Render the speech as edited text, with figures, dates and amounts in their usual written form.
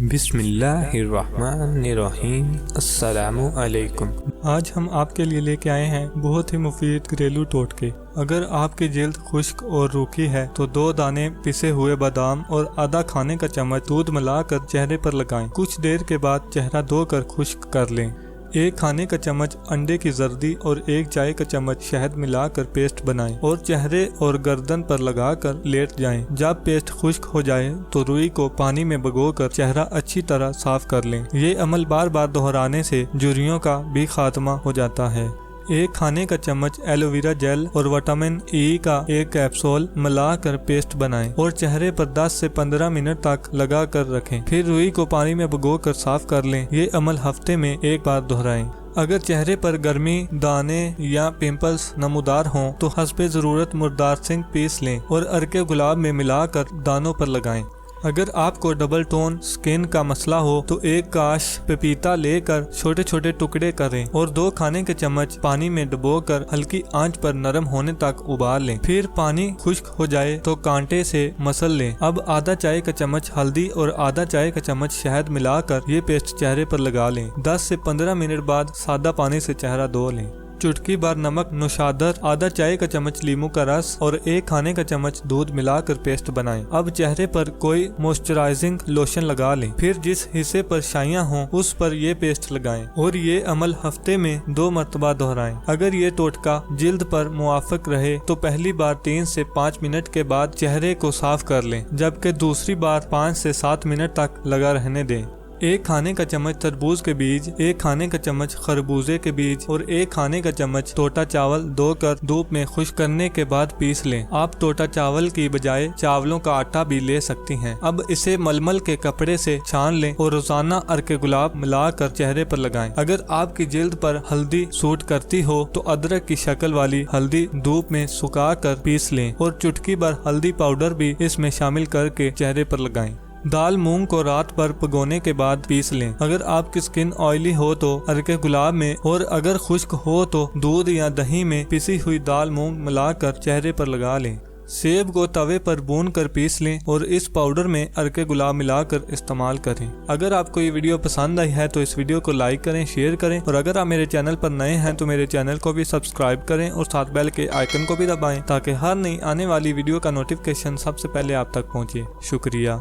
बिस्मिल्लाहिर्रहमानिर्रहीम। अस्सलामु अलैकुम। आज हम आपके लिए लेके आए हैं बहुत ही मुफीद घरेलू टोटके। अगर आपकी जल्द खुश्क और रूखी है तो 2 दाने पिसे हुए बादाम और आधा खाने का चम्मच दूध मिलाकर चेहरे पर लगाएं। कुछ देर के बाद चेहरा धोकर खुश्क कर लें। 1 खाने का चम्मच अंडे की जर्दी और 1 चाय का चम्मच शहद मिलाकर पेस्ट बनाएं और चेहरे और गर्दन पर लगाकर लेट जाएं। जब पेस्ट खुश्क हो जाए तो रुई को पानी में भिगोकर चेहरा अच्छी तरह साफ कर लें। ये अमल बार बार दोहराने से झुर्रियों का भी खात्मा हो जाता है। 1 खाने का चम्मच एलोवेरा जेल और विटामिन ई का 1 कैप्सूल मिलाकर पेस्ट बनाएं और चेहरे पर 10 से 15 मिनट तक लगा कर रखें। फिर रुई को पानी में भिगोकर साफ कर लें। ये अमल हफ्ते में 1 बार दोहराएं। अगर चेहरे पर गर्मी, दाने या पिंपल्स नमूदार हों तो हस्बे ज़रूरत मुर्दार सिंह पीस लें और अर्के गुलाब में मिलाकर दानों पर लगाएं। अगर आपको डबल टोन स्किन का मसला हो तो 1 काश पपीता लेकर छोटे छोटे टुकड़े करें और 2 खाने के चम्मच पानी में डुबोकर हल्की आंच पर नरम होने तक उबाल लें। फिर पानी खुश्क हो जाए तो कांटे से मसल लें। अब आधा चाय का चम्मच हल्दी और आधा चाय का चम्मच शहद मिलाकर ये पेस्ट चेहरे पर लगा लें। 10 से 15 मिनट बाद सादा पानी से चेहरा धो लें। चुटकी भर नमक, नौशादर, आधा चाय का चम्मच लीमू का रस और 1 खाने का चम्मच दूध मिलाकर पेस्ट बनाएं। अब चेहरे पर कोई मॉइस्चराइजिंग लोशन लगा लें। फिर जिस हिस्से पर शाइयां हों उस पर ये पेस्ट लगाएं और ये अमल हफ्ते में 2 मरतबा दोहराएं। अगर ये टोटका जिल्द पर मुआफिक रहे तो पहली बार 3 से 5 मिनट के बाद चेहरे को साफ कर लें, जबकि दूसरी बार 5 से 7 मिनट तक लगा रहने दें। 1 खाने का चम्मच तरबूज के बीज, 1 खाने का चम्मच खरबूजे के बीज और 1 खाने का चम्मच टोटा चावल धोकर धूप में खुश्क करने के बाद पीस लें। आप टोटा चावल की बजाय चावलों का आटा भी ले सकती हैं। अब इसे मलमल के कपड़े से छान लें और रोजाना अर्के गुलाब मिलाकर चेहरे पर लगाएं। अगर आपकी जिल्द पर हल्दी सूट करती हो तो अदरक की शक्ल वाली हल्दी धूप में सुखा कर पीस लें और चुटकी भर हल्दी पाउडर भी इसमें शामिल करके चेहरे पर लगाएं। दाल मूंग को रात भर भिगोने के बाद पीस लें। अगर आपकी स्किन ऑयली हो तो अर्के गुलाब में और अगर खुश्क हो तो दूध या दही में पिसी हुई दाल मूंग मिलाकर चेहरे पर लगा लें। सेब को तवे पर भून कर पीस लें और इस पाउडर में अर्के गुलाब मिलाकर इस्तेमाल करें। अगर आपको ये वीडियो पसंद आई है तो इस वीडियो को लाइक करें, शेयर करें और अगर आप मेरे चैनल पर नए हैं तो मेरे चैनल को भी सब्सक्राइब करें और साथ बेल के आइकन को भी दबाएं ताकि हर नई आने वाली वीडियो का नोटिफिकेशन सबसे पहले आप तक पहुँचे। शुक्रिया।